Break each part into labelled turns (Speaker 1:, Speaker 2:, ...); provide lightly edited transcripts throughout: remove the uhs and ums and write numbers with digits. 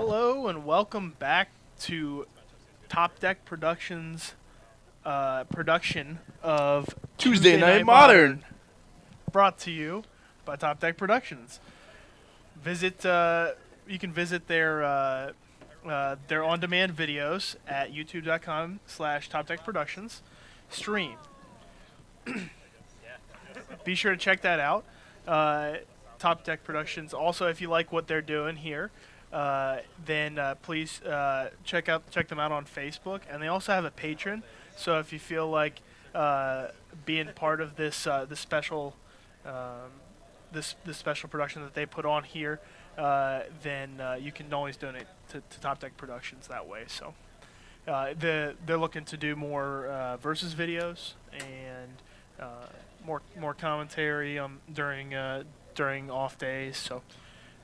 Speaker 1: Hello and welcome back to Top Deck Productions production of
Speaker 2: Tuesday Night Modern.
Speaker 1: brought to you by Top Deck Productions. You can visit their on-demand videos at youtube.com/TopDeckProductions. Stream. Be sure to check that out. Top Deck Productions. Also, if you like what they're doing here, then please check them out on Facebook, and they also have a Patreon. So if you feel like being part of this special this special production that they put on here, then you can always donate to Top Deck Productions that way. So they're looking to do more versus videos and more commentary during off days. So.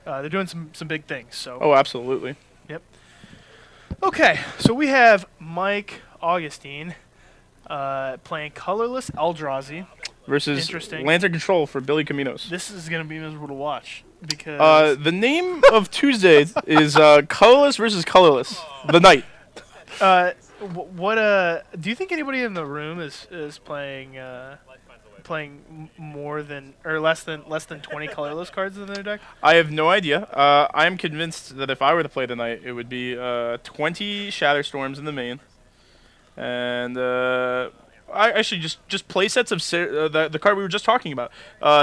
Speaker 1: They're doing some big things. So.
Speaker 2: Oh, absolutely.
Speaker 1: Yep. Okay, so we have Mike Augustine playing Colorless Eldrazi
Speaker 2: versus Lantern Control for Billy Comminos.
Speaker 1: This is going to be miserable to watch because
Speaker 2: the name of Tuesday is Colorless versus Colorless. The night.
Speaker 1: What do you think anybody in the room is playing more than or less than 20 colorless cards in their deck?
Speaker 2: I have no idea. I am convinced that if I were to play tonight, it would be 20 Shatterstorms in the main, and I actually just play sets of the card we were just talking about,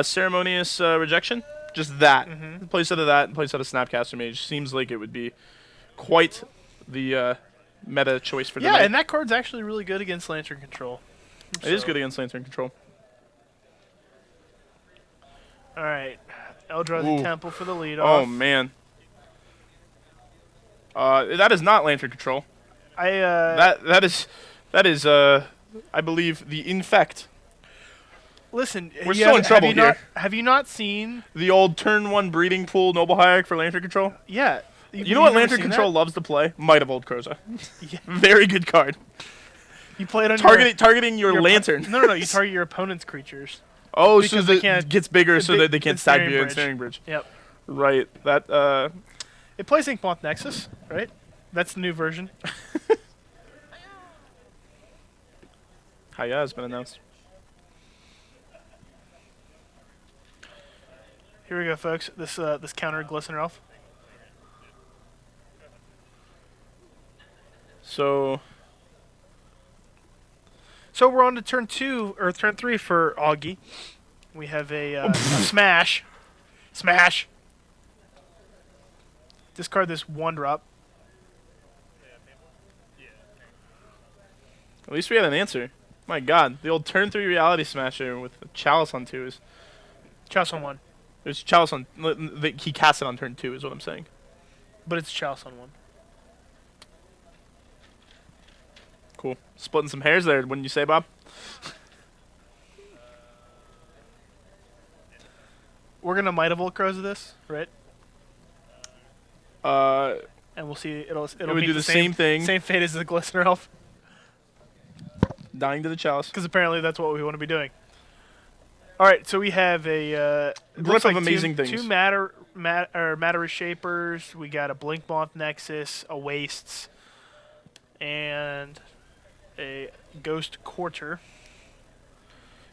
Speaker 2: Ceremonious Rejection. Just that play set of that, and play set of Snapcaster Mage seems like it would be quite the meta choice for tonight.
Speaker 1: Yeah, and that card's actually really good against Lantern Control.
Speaker 2: It is good against Lantern Control.
Speaker 1: All right, Eldrazi Temple for the lead
Speaker 2: Oh
Speaker 1: off.
Speaker 2: man, that is not Lantern Control. That is I believe the Infect.
Speaker 1: Listen,
Speaker 2: we're still in trouble here.
Speaker 1: Have you not seen
Speaker 2: the old turn 1 breeding pool Noble Hierarch for Lantern Control?
Speaker 1: Yeah.
Speaker 2: You know what Lantern Control loves to play? Might of Old Kroza. Yeah. Very good card.
Speaker 1: You play it on
Speaker 2: targeting your Lantern.
Speaker 1: No. You target your opponent's creatures.
Speaker 2: Oh, because so it gets bigger so that they can't stack you in Snaring Bridge.
Speaker 1: Yep.
Speaker 2: Right. That.
Speaker 1: It plays Inkmoth Nexus, right? That's the new version.
Speaker 2: Hiya has been announced.
Speaker 1: Here we go, folks. This counter Glistener Elf.
Speaker 2: So
Speaker 1: we're on to turn 2 or turn 3 for Augie. We have a smash. Discard this 1-drop.
Speaker 2: At least we had an answer. My God, the old turn 3 Reality Smasher with a Chalice on 2 is.
Speaker 1: Chalice on 1.
Speaker 2: There's Chalice on. He cast it on turn 2, is what I'm saying.
Speaker 1: But it's Chalice on 1.
Speaker 2: Cool. Splitting some hairs there, wouldn't you say, Bob?
Speaker 1: We're gonna Might of Old Crows of this, right? And we'll see. It'll
Speaker 2: do the same thing.
Speaker 1: Same fate as the Glistener Elf.
Speaker 2: Dying to the Chalice.
Speaker 1: Because apparently that's what we want to be doing. All right, so we have a
Speaker 2: glyph of amazing things.
Speaker 1: Two matter reshapers. We got a Blinkmoth Nexus, a Wastes, and a Ghost Quarter.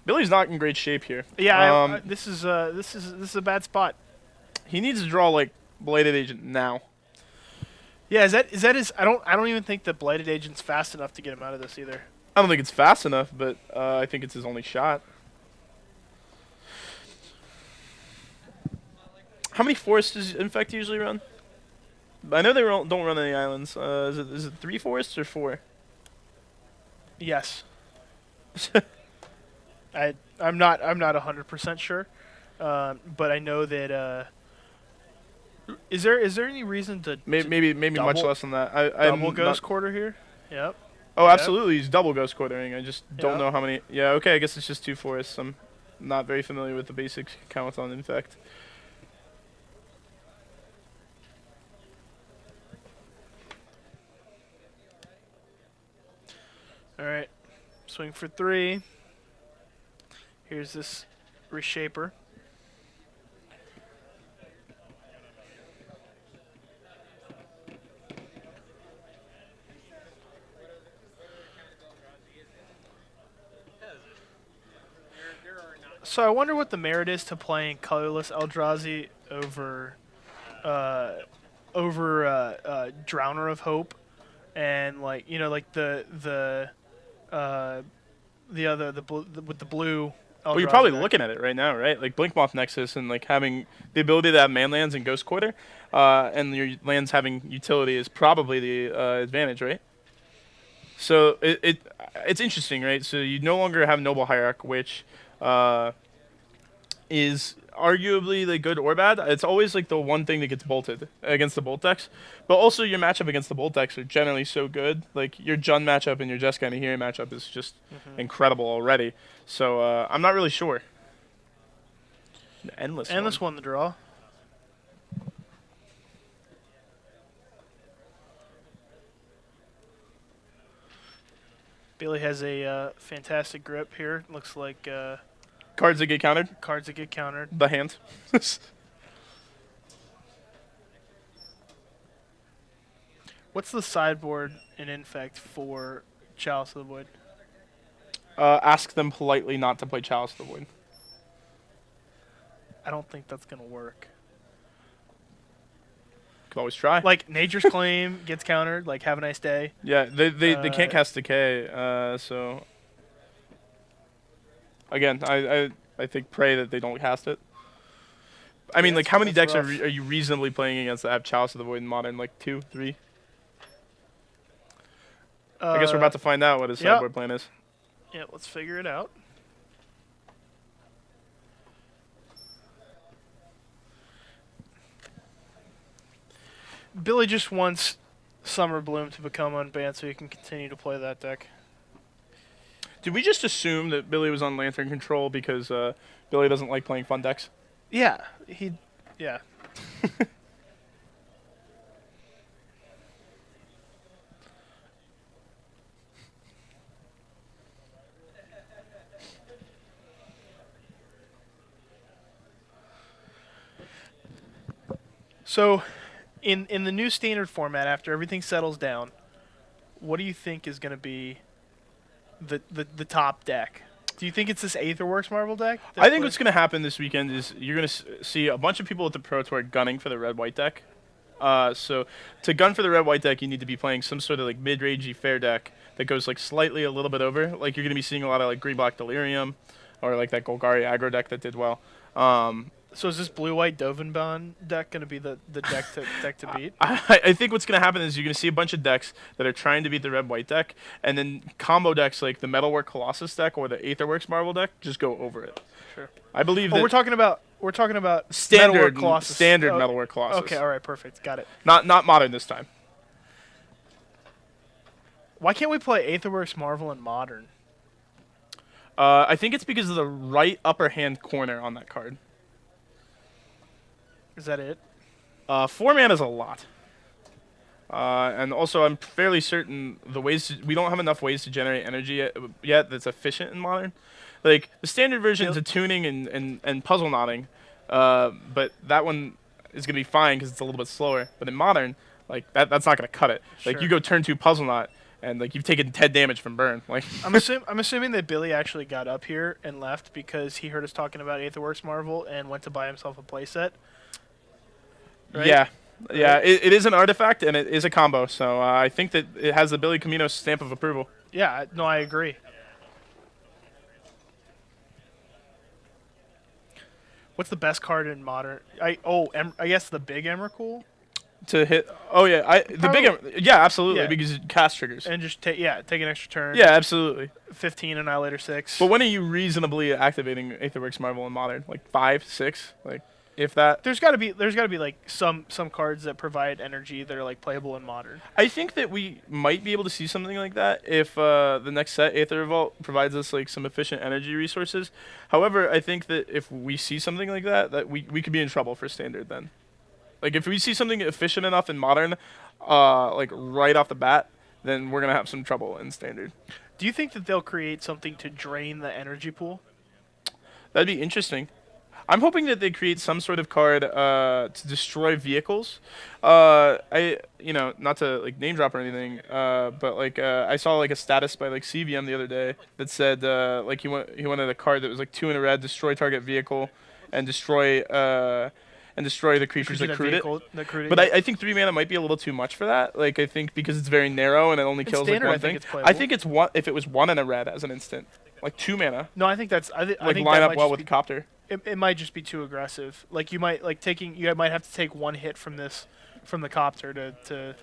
Speaker 2: Billy's not in great shape here.
Speaker 1: Yeah, this is a bad spot.
Speaker 2: He needs to draw like Blighted Agent now.
Speaker 1: Yeah, is that his? I don't even think that Blighted Agent's fast enough to get him out of this either.
Speaker 2: I don't think it's fast enough, but I think it's his only shot. How many forests does Infect usually run? I know they don't run any islands. Is it 3 forests or 4?
Speaker 1: Yes. I'm not 100% sure, but I know that. Is there any reason to
Speaker 2: maybe much less than that?
Speaker 1: Double Ghost Quarter here. Yep.
Speaker 2: Oh, absolutely. He's double Ghost Quartering. I just don't know how many. Yeah. Okay. I guess it's just 2 forests. I'm not very familiar with the basic count on Infect.
Speaker 1: All right. Swing for 3. Here's this Reshaper. So I wonder what the merit is to playing colorless Eldrazi over uh, Drowner of Hope, and like like uh, with the blue
Speaker 2: Well, you're
Speaker 1: Eldrazi
Speaker 2: probably
Speaker 1: deck.
Speaker 2: looking at it right now, right? Like Blinkmoth Nexus and like having the ability to have man lands and Ghost Quarter, and your lands having utility is probably the advantage, right? So it's interesting, right? So you no longer have Noble Hierarch, which uh, is arguably like good or bad. It's always like the one thing that gets bolted against the bolt decks. But also your matchup against the bolt decks are generally so good. Like your Jund matchup and your Jeskai Nahiri matchup is just incredible already. So I'm not really sure. An endless
Speaker 1: Endless
Speaker 2: one.
Speaker 1: won the draw. Bailey has a fantastic grip here. Looks like
Speaker 2: Cards that get countered.
Speaker 1: cards that get countered.
Speaker 2: The hand.
Speaker 1: What's the sideboard in Infect for Chalice of the Void?
Speaker 2: Ask them politely not to play Chalice of the Void.
Speaker 1: I don't think that's gonna work.
Speaker 2: Could always try.
Speaker 1: Like Nature's Claim gets countered. Like Have a Nice Day.
Speaker 2: Yeah, they can't cast Decay, so again, I think pray that they don't cast it. I mean, like, how many decks are you reasonably playing against that have Chalice of the Void in Modern? Like 2, 3? I guess we're about to find out what his sideboard plan is.
Speaker 1: Yeah, let's figure it out. Billy just wants Summer Bloom to become unbanned so he can continue to play that deck.
Speaker 2: Did we just assume that Billy was on Lantern Control because Billy doesn't like playing fun decks?
Speaker 1: Yeah, yeah. So, in the new standard format, after everything settles down, what do you think is going to be the top deck? Do you think it's this Aetherworks Marvel deck?
Speaker 2: I think what's going to happen this weekend is you're going to see a bunch of people at the Pro Tour gunning for the red-white deck. So to gun for the red-white deck, you need to be playing some sort of like mid-rangey fair deck that goes like slightly a little bit over. Like you're going to be seeing a lot of like green-black Delirium or like that Golgari aggro deck that did well.
Speaker 1: So is this blue-white Dovinbon deck going to be the deck to beat?
Speaker 2: I think what's going to happen is you're going to see a bunch of decks that are trying to beat the red-white deck, and then combo decks like the Metalwork Colossus deck or the Aetherworks Marvel deck just go over it.
Speaker 1: Sure.
Speaker 2: I believe
Speaker 1: that we're talking about
Speaker 2: standard
Speaker 1: Metalwork Colossus.
Speaker 2: Standard Metalwork Colossus.
Speaker 1: Okay, all right, perfect, got it.
Speaker 2: Not modern this time.
Speaker 1: Why can't we play Aetherworks Marvel in Modern?
Speaker 2: I think it's because of the right upper hand corner on that card.
Speaker 1: Is that it?
Speaker 2: 4 mana is a lot. And also, I'm fairly certain we don't have enough ways to generate energy yet that's efficient in Modern. Like, the standard version is tuning and puzzle knotting, but that one is going to be fine because it's a little bit slower. But in Modern, like, that's not going to cut it. Like, you go turn 2 puzzle knot, and like you've taken 10 damage from burn. Like
Speaker 1: I'm assuming that Billy actually got up here and left because he heard us talking about Aetherworks Marvel and went to buy himself a playset. Right?
Speaker 2: Yeah. Yeah, it is an artifact and it is a combo, so I think that it has the Billy Comminos stamp of approval.
Speaker 1: Yeah, no, I agree. What's the best card in Modern? I guess the big Emrakul.
Speaker 2: To hit, absolutely, because it cast triggers.
Speaker 1: And just take an extra turn.
Speaker 2: Yeah, absolutely.
Speaker 1: 15 Annihilator 6.
Speaker 2: But when are you reasonably activating Aetherworks Marvel in Modern? Like 5, 6, like if that.
Speaker 1: There's got to be like some cards that provide energy that are like playable in Modern.
Speaker 2: I think that we might be able to see something like that if the next set Aether Revolt provides us like some efficient energy resources. However, I think that if we see something like that we could be in trouble for Standard then. Like, if we see something efficient enough in Modern, like, right off the bat, then we're going to have some trouble in Standard.
Speaker 1: Do you think that they'll create something to drain the energy pool?
Speaker 2: That'd be interesting. I'm hoping that they create some sort of card to destroy vehicles. Not to like name drop or anything, but like I saw like a status by like CVM the other day that said like he wanted a card that was like 2 in a red, destroy target vehicle, and destroy the creatures that crewed it. But
Speaker 1: Yep.
Speaker 2: I think 3 mana might be a little too much for that. Like I think because it's very narrow and it only
Speaker 1: In
Speaker 2: kills like
Speaker 1: standard, I
Speaker 2: one
Speaker 1: think
Speaker 2: thing.
Speaker 1: it's playable.
Speaker 2: I think it's one if it was 1 in a red as an instant, like 2 mana,
Speaker 1: No, I think that's. I
Speaker 2: like
Speaker 1: think
Speaker 2: line
Speaker 1: that
Speaker 2: up
Speaker 1: might
Speaker 2: well
Speaker 1: just
Speaker 2: with
Speaker 1: be.
Speaker 2: Copter.
Speaker 1: It might just be too aggressive. Like you might You might have to take one hit from the copter to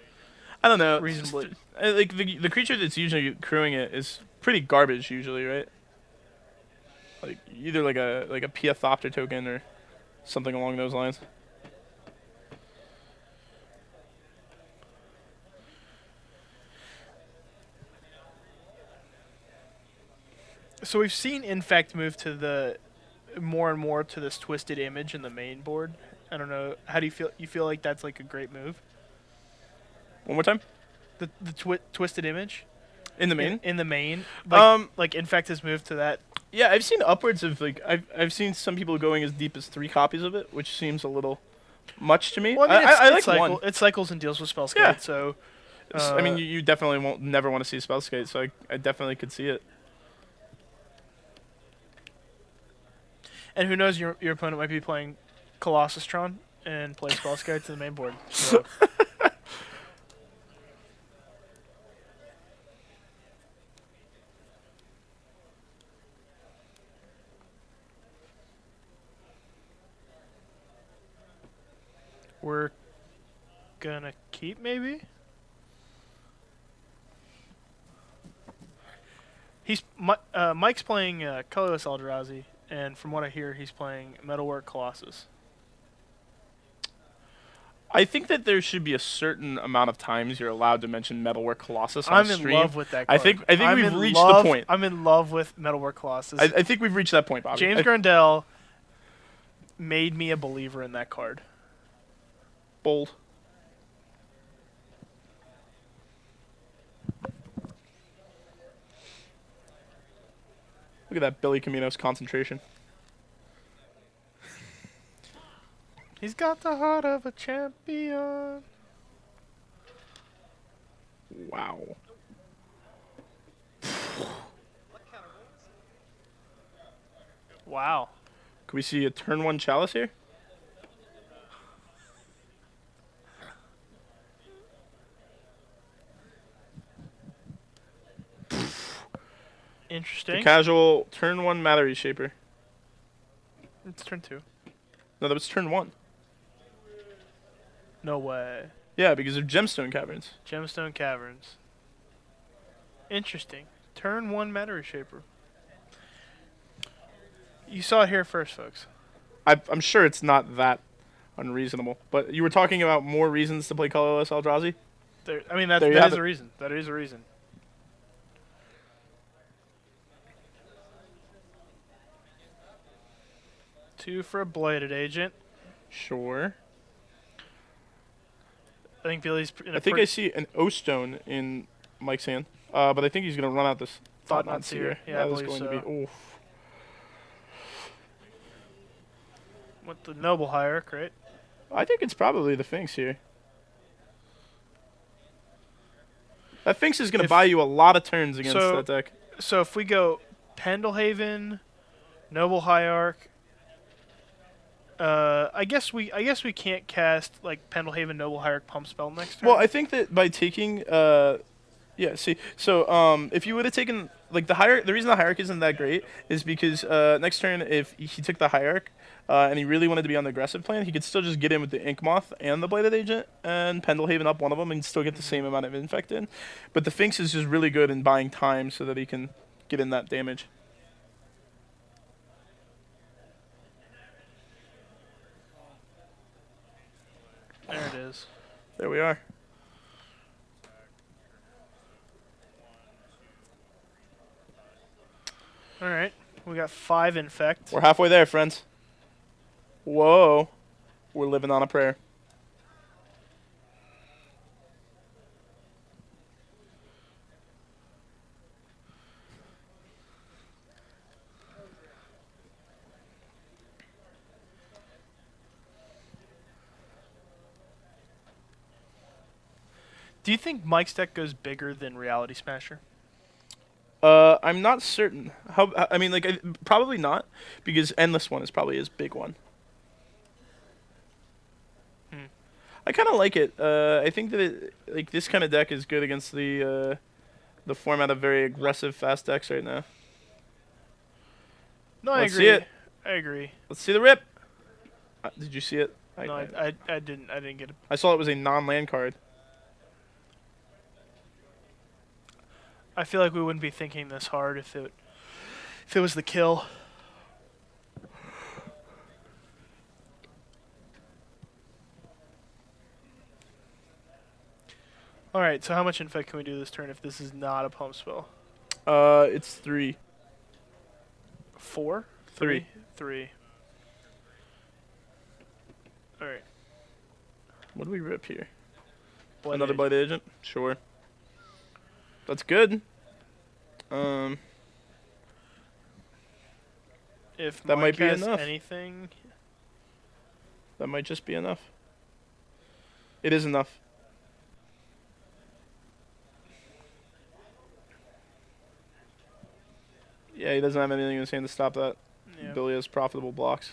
Speaker 2: I don't know.
Speaker 1: reasonably.
Speaker 2: Like the creature that's usually crewing it is pretty garbage usually, right? Like either like a Piathopter token or something along those lines.
Speaker 1: So we've seen Infect move to the more and more to this twisted image in the main board. I don't know. How do you feel? You feel like that's like a great move?
Speaker 2: One more time.
Speaker 1: The twisted image
Speaker 2: In the main.
Speaker 1: in the main. Like Infect has moved to that.
Speaker 2: Yeah, I've seen upwards of like I've seen some people going as deep as 3 copies of it, which seems a little much to me.
Speaker 1: Well, I mean,
Speaker 2: I like one.
Speaker 1: it cycles and deals with spell skate.
Speaker 2: Yeah.
Speaker 1: So
Speaker 2: I mean, you definitely won't never want to see spell skate, so I definitely could see it.
Speaker 1: and who knows, your opponent might be playing Colossus-tron and play spell skate to the main board. So. We're gonna keep, maybe? Mike's playing Colorless Eldrazi, and from what I hear, he's playing Metalwork Colossus.
Speaker 2: I think that there should be a certain amount of times you're allowed to mention Metalwork Colossus on
Speaker 1: I'm
Speaker 2: stream.
Speaker 1: in love with that card.
Speaker 2: I think we've reached the point.
Speaker 1: I'm in love with Metalwork Colossus.
Speaker 2: I think we've reached that point, Bobby.
Speaker 1: James Grandel made me a believer in that card.
Speaker 2: Bold. Look at that Billy Comminos concentration.
Speaker 1: He's got the heart of a champion.
Speaker 2: Wow.
Speaker 1: Wow.
Speaker 2: Could we see a turn 1 Chalice here?
Speaker 1: Interesting.
Speaker 2: The casual turn 1 Matter Reshaper.
Speaker 1: It's turn 2.
Speaker 2: No, that was turn 1.
Speaker 1: No way.
Speaker 2: Yeah, because of Gemstone Caverns.
Speaker 1: Gemstone Caverns. Interesting. Turn 1 Matter Reshaper. You saw it here first, folks.
Speaker 2: I'm sure it's not that unreasonable. But you were talking about more reasons to play Colorless Eldrazi?
Speaker 1: That is a reason. That is a reason. Two for a Blighted Agent.
Speaker 2: Sure.
Speaker 1: I think Billy's in a
Speaker 2: I think I see an O-Stone in Mike's hand. But I think he's going to run out this
Speaker 1: Thought-Knot Seer. Yeah, I
Speaker 2: that is
Speaker 1: believe
Speaker 2: going to
Speaker 1: so.
Speaker 2: be... Oof.
Speaker 1: With the Noble Hierarch, right?
Speaker 2: I think it's probably the Finks here. That Finks is going to buy you a lot of turns against that deck.
Speaker 1: So if we go Pendelhaven, Noble Hierarch, I guess we can't cast like Pendelhaven Noble Hierarch Pump Spell next turn.
Speaker 2: Well, I think that by taking yeah, see, so if you would have taken like the reason the Hierarch isn't that great is because next turn if he took the Hierarch and he really wanted to be on the aggressive plan, he could still just get in with the Ink Moth and the Blighted Agent and Pendelhaven up one of them and still get the same amount of Infect in. But the Finks is just really good in buying time so that he can get in that damage.
Speaker 1: There it is.
Speaker 2: There we are.
Speaker 1: All right, we got 5 Infect.
Speaker 2: We're halfway there, friends. Whoa. We're living on a prayer.
Speaker 1: Do you think Mike's deck goes bigger than Reality Smasher?
Speaker 2: I'm not certain. I mean, like, probably not, because Endless One is probably his big one.
Speaker 1: Hmm.
Speaker 2: I kind of like it. I think that like this kind of deck is good against the format of very aggressive fast decks right now.
Speaker 1: No, I
Speaker 2: Let's see
Speaker 1: agree.
Speaker 2: it.
Speaker 1: I agree.
Speaker 2: Let's see the rip. Did you see it?
Speaker 1: No, I didn't. I didn't get it.
Speaker 2: I saw it was a non-land card.
Speaker 1: I feel like we wouldn't be thinking this hard if it was the kill. All right. So how much infect can we do this turn if this is not a pump spell?
Speaker 2: It's 3.
Speaker 1: 4?
Speaker 2: 3.
Speaker 1: 3. All right.
Speaker 2: What do we rip here?
Speaker 1: Blood
Speaker 2: Another
Speaker 1: Agent.
Speaker 2: Blight Agent? Sure. That's good.
Speaker 1: If
Speaker 2: That
Speaker 1: Mike
Speaker 2: might be
Speaker 1: has
Speaker 2: enough.
Speaker 1: anything,
Speaker 2: That might just be enough. It is enough. Yeah, he doesn't have anything in his hand to stop that.
Speaker 1: yeah.
Speaker 2: Billy has profitable blocks.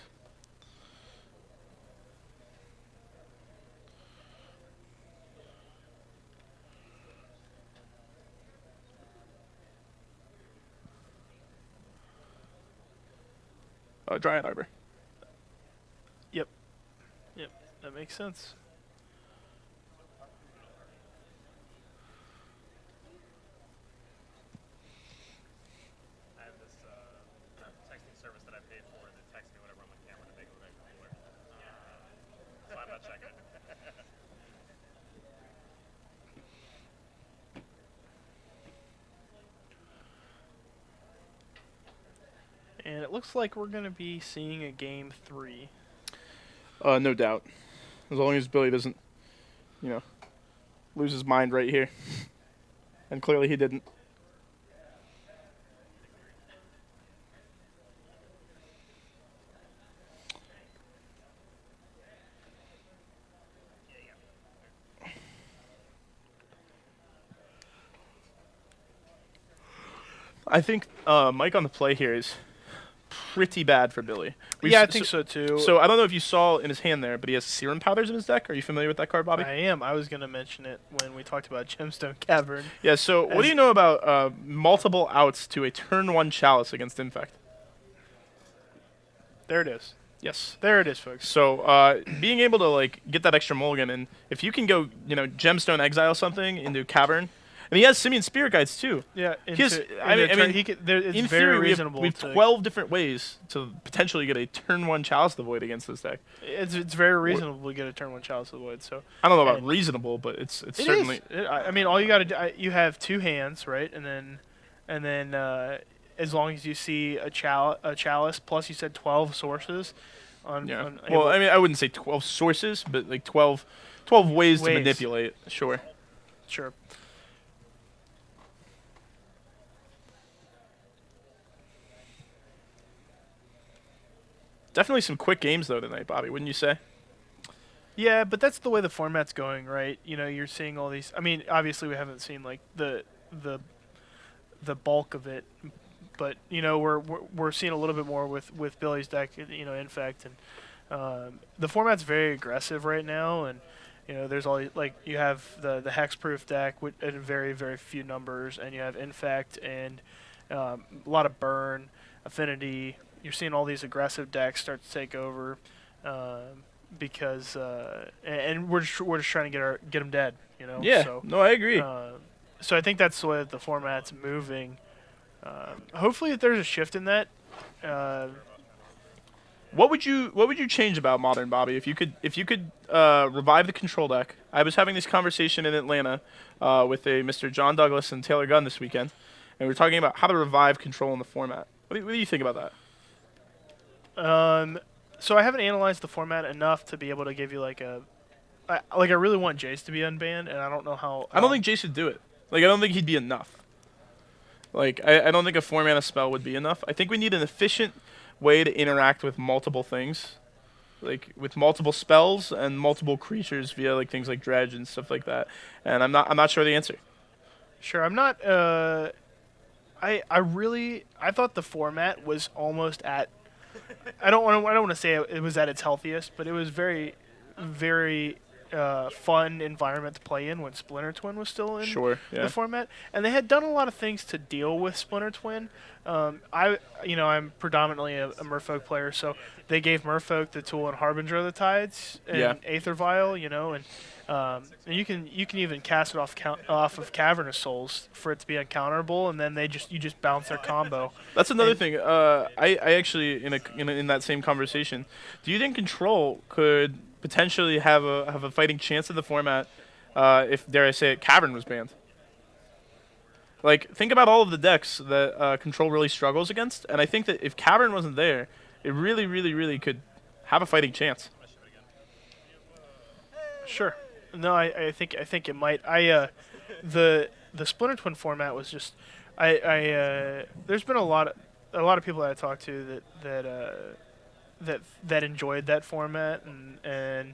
Speaker 2: Dryad Arbor.
Speaker 1: Yep. That makes sense.
Speaker 3: I have this texting service that I paid for that texts me whatever on my camera to make it cooler. So I'm not checking it.
Speaker 1: And it looks like we're gonna be seeing a game 3.
Speaker 2: No doubt. As long as Billy doesn't, lose his mind right here. And clearly he didn't. I think Mike on the play here is pretty bad for Billy.
Speaker 1: Yeah, I think so too.
Speaker 2: So I don't know if you saw in his hand there, but he has serum powders in his deck. Are you familiar with that card, Bobby?
Speaker 1: I am. I was gonna mention it when we talked about Gemstone Cavern.
Speaker 2: Yeah, so what do you know about multiple outs to a turn 1 Chalice against Infect?
Speaker 1: There it is.
Speaker 2: Yes.
Speaker 1: There it is, folks.
Speaker 2: So being able to like get that extra mulligan, and if you can go, Gemstone Exile something into Cavern, and he has Simian Spirit Guides too.
Speaker 1: Yeah,
Speaker 2: He has, I mean,
Speaker 1: he could, there, it's
Speaker 2: in
Speaker 1: very
Speaker 2: theory,
Speaker 1: reasonable.
Speaker 2: we have 12 different ways to potentially get a turn 1 Chalice of the Void against this deck.
Speaker 1: It's very reasonable to get a turn 1 Chalice of the Void. So
Speaker 2: I don't know about
Speaker 1: and
Speaker 2: reasonable, but it's
Speaker 1: it
Speaker 2: certainly.
Speaker 1: is. I mean, all you got to do, you have 2 hands, right? And then as long as you see a chalice, plus you said 12 sources.
Speaker 2: Yeah. Well, I mean, I wouldn't say 12 sources, but like 12 ways to manipulate. Sure.
Speaker 1: Sure.
Speaker 2: Definitely some quick games though tonight, Bobby. Wouldn't you say?
Speaker 1: Yeah, but that's the way the format's going, right? You're seeing all these. I mean, obviously we haven't seen like the bulk of it, but we're seeing a little bit more with Billy's deck, Infect, and the format's very aggressive right now, and there's all like you have the hexproof deck with in very very few numbers, and you have Infect and a lot of burn, affinity. You're seeing all these aggressive decks start to take over. Because and we're just trying to get them dead,
Speaker 2: Yeah.
Speaker 1: So,
Speaker 2: no, I agree.
Speaker 1: so I think that's the way that the format's moving. Hopefully, if there's a shift in that.
Speaker 2: What would you change about Modern, Bobby? If you could revive the control deck. I was having this conversation in Atlanta with a Mr. John Douglas and Taylor Gunn this weekend, and we were talking about how to revive control in the format. What do you think about that?
Speaker 1: So I haven't analyzed the format enough to be able to give you I really want Jace to be unbanned, and I don't know how.
Speaker 2: I don't think Jace would do it. Like, I don't think he'd be enough. Like, I don't think a 4-mana spell would be enough. I think we need an efficient way to interact with multiple things. like with multiple spells and multiple creatures via like things like dredge and stuff like that. And I'm not sure the answer.
Speaker 1: Sure, I'm not. I thought the format was almost at. I don't want to say it was at its healthiest, but it was very fun environment to play in when Splinter Twin was still in
Speaker 2: Sure, yeah.
Speaker 1: the format, and they had done a lot of things to deal with Splinter Twin. I'm predominantly a Merfolk player, so they gave Merfolk the tool and Harbinger of the Tides and
Speaker 2: Yeah.
Speaker 1: Aether Vial, and you can even cast it off of Cavernous Souls for it to be uncounterable, and then you just bounce their combo.
Speaker 2: That's another
Speaker 1: And-
Speaker 2: thing. I actually in that same conversation, do you think Control could potentially have a fighting chance in the format if, dare I say it, Cavern was banned? Like, think about all of the decks that Control really struggles against, and I think that if Cavern wasn't there, it really, really, really could have a fighting chance.
Speaker 1: Sure. No, I think it might. The Splinter Twin format was just there's been a lot of people that I talked to that enjoyed that format, and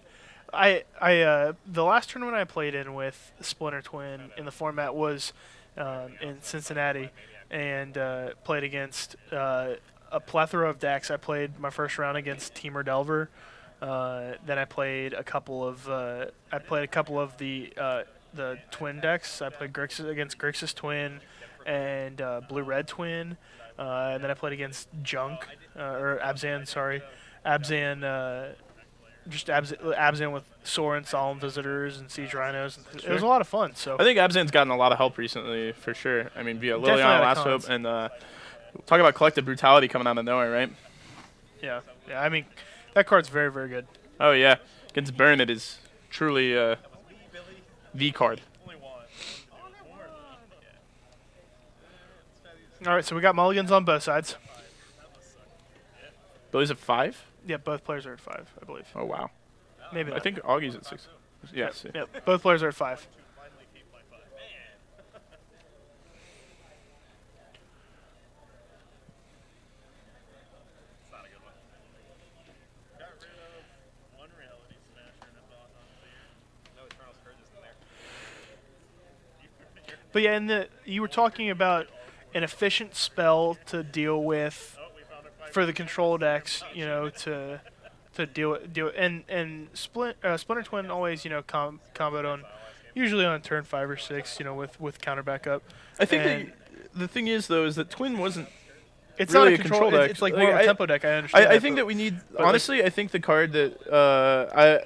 Speaker 1: the last tournament I played in with Splinter Twin in the format was in Cincinnati, and played against a plethora of decks. I played my first round against Teamer Delver. Then I played a couple of the twin decks. I played against Grixis Twin and Blue Red Twin, and then I played against Junk or Abzan. Sorry, Abzan. Just Abzan with Sorin, Solemn Visitors, and Siege Rhinos. It was a lot of fun. So
Speaker 2: I think Abzan's gotten a lot of help recently, for sure. I mean, via
Speaker 1: Definitely
Speaker 2: Liliana,
Speaker 1: out of
Speaker 2: Last
Speaker 1: cons.
Speaker 2: Hope, and talk about collective brutality coming out of nowhere, right?
Speaker 1: yeah. I mean, that card's very, very good.
Speaker 2: Oh yeah, against Burn, it is truly the card.
Speaker 1: All right, so we got mulligans on both sides.
Speaker 2: Billy's at 5.
Speaker 1: Yeah, both players are at 5, I believe.
Speaker 2: Oh wow.
Speaker 1: Maybe
Speaker 2: I
Speaker 1: not.
Speaker 2: think Augie's at 6. Yes. Yeah.
Speaker 1: Yep, both players are at 5. But yeah, you were talking about an efficient spell to deal with for the control decks, to deal and Splinter Twin always comboed on usually on turn 5 or 6, with counter backup.
Speaker 2: I think
Speaker 1: And
Speaker 2: the thing is though is that Twin wasn't.
Speaker 1: it's
Speaker 2: really
Speaker 1: not
Speaker 2: a
Speaker 1: a
Speaker 2: control
Speaker 1: control
Speaker 2: deck.
Speaker 1: It's like
Speaker 2: Like,
Speaker 1: more of a
Speaker 2: I-
Speaker 1: tempo deck. I understand.
Speaker 2: I think that we need
Speaker 1: like-
Speaker 2: honestly. I think the card that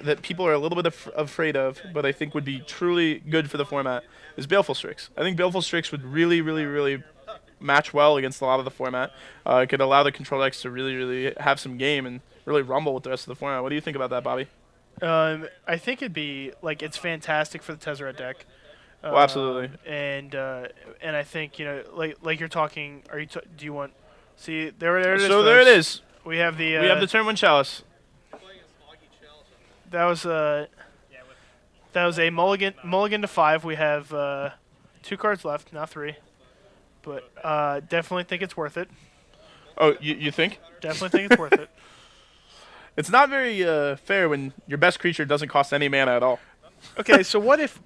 Speaker 2: that people are a little bit afraid of, but I think would be truly good for the format is Baleful Strix. I think Baleful Strix would really, really, really match well against a lot of the format. It could allow the control decks to really, really have some game and really rumble with the rest of the format. What do you think about that, Bobby?
Speaker 1: I think it'd be it's fantastic for the Tezzeret deck.
Speaker 2: Well, absolutely.
Speaker 1: And I think like you're talking. Do you want? See there it is.
Speaker 2: So there it
Speaker 1: folks.
Speaker 2: is.
Speaker 1: We have the
Speaker 2: We have the turn 1 chalice.
Speaker 1: that was a mulligan to 5. We have 2 cards left, not 3, but definitely think it's worth it.
Speaker 2: Oh, you think?
Speaker 1: Definitely think it's worth it.
Speaker 2: It's not very fair when your best creature doesn't cost any mana at all.
Speaker 1: Okay, so what if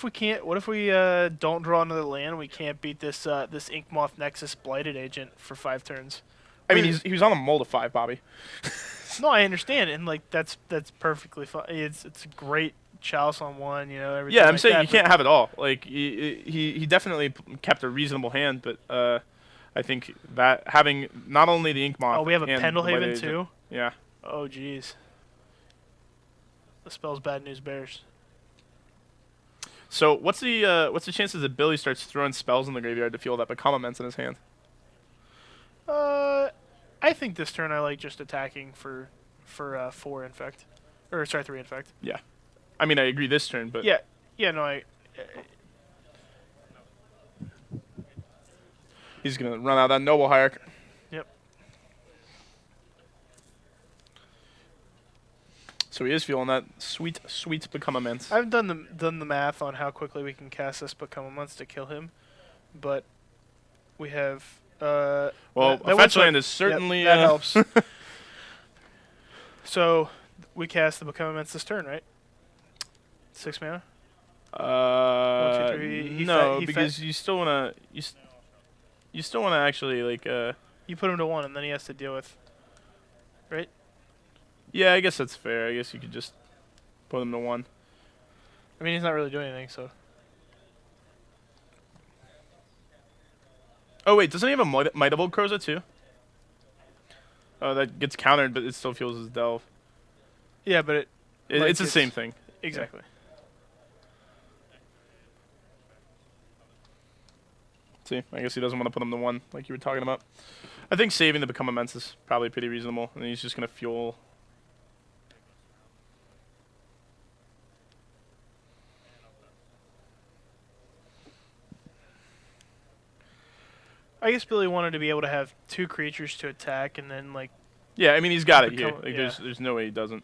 Speaker 1: we can't? What if we don't draw another land? And we can't beat this Inkmoth Nexus Blighted Agent for 5 turns.
Speaker 2: I mean, he was on a mold of 5, Bobby.
Speaker 1: No, I understand, and that's perfectly fine. It's a great chalice on 1, everything.
Speaker 2: Yeah, I'm
Speaker 1: like
Speaker 2: saying
Speaker 1: that,
Speaker 2: you can't have it all. Like he definitely kept a reasonable hand, but I think that having not only the Inkmoth.
Speaker 1: Oh, we have a
Speaker 2: and the
Speaker 1: Pendlehaven
Speaker 2: Blighted
Speaker 1: too.
Speaker 2: Agent- Yeah.
Speaker 1: Oh, jeez. The spell's Bad News Bears.
Speaker 2: So what's the chances that Billy starts throwing spells in the graveyard to fuel that become immense in his hand?
Speaker 1: I think this turn I like just attacking for 4 Infect, or sorry 3 Infect.
Speaker 2: Yeah. I mean, I agree this turn, but
Speaker 1: Yeah, no,
Speaker 2: he's gonna run out that Noble Hierarch.
Speaker 1: Yep.
Speaker 2: So he is fueling that sweet, sweet become immense.
Speaker 1: I haven't done the math on how quickly we can cast this Become a Month to kill him, but we have.
Speaker 2: Well,
Speaker 1: that
Speaker 2: a fetch
Speaker 1: went
Speaker 2: land
Speaker 1: up-
Speaker 2: is certainly
Speaker 1: Yep, that helps. So we cast the Become Immense this turn, right? 6 mana. 1, 2, 3. He
Speaker 2: No,
Speaker 1: he
Speaker 2: because you still wanna you still wanna actually like
Speaker 1: You put him to 1, and then he has to deal with. Right?
Speaker 2: yeah, I guess that's fair. I guess you could just put him to 1.
Speaker 1: I mean, he's not really doing anything, so.
Speaker 2: Oh wait, doesn't he have a Mightable Croza too? Oh, that gets countered, but it still feels as delve.
Speaker 1: Yeah, but like,
Speaker 2: It's the same thing.
Speaker 1: Exactly.
Speaker 2: See, I guess he doesn't want to put him to 1 like you were talking about. I think saving the Become Immense is probably pretty reasonable, and he's just gonna fuel.
Speaker 1: I guess Billy wanted to be able to have 2 creatures to attack, and then like.
Speaker 2: Yeah, I mean he's got it here.
Speaker 1: Become-
Speaker 2: Like
Speaker 1: yeah.
Speaker 2: there's no way he doesn't.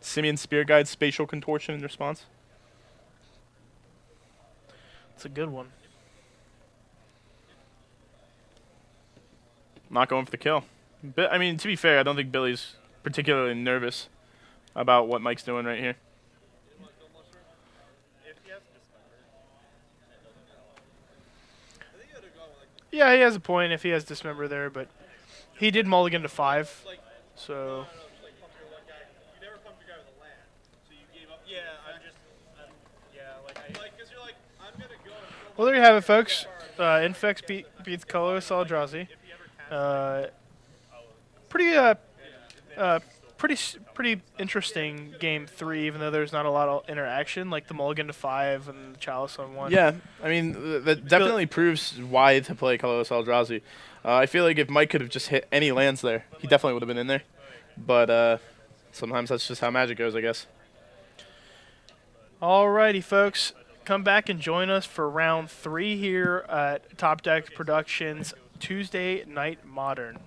Speaker 2: Simian Spear Guide Spatial Contortion in response.
Speaker 1: It's a good one.
Speaker 2: Not going for the kill. But I mean, to be fair, I don't think Billy's particularly nervous about what Mike's doing right here.
Speaker 3: If he has Dismember,
Speaker 1: Yeah, he has a point if he has Dismember there, but he did mulligan to 5, so.
Speaker 3: you never pumped your guy with a land, so you gave up. Yeah, because you're like, I'm gonna go.
Speaker 1: Well, there you have it, folks. Infect beats Colorless Eldrazi. Pretty interesting game 3, even though there's not a lot of interaction, like the mulligan to 5 and the chalice on 1.
Speaker 2: Yeah, I mean that definitely proves why to play Colorless Eldrazi. I feel like if Mike could have just hit any lands there, he definitely would have been in there. But sometimes that's just how Magic goes, I guess.
Speaker 1: Alrighty, folks. Come back and join us for round 3 here at Top Deck Productions Tuesday Night Modern.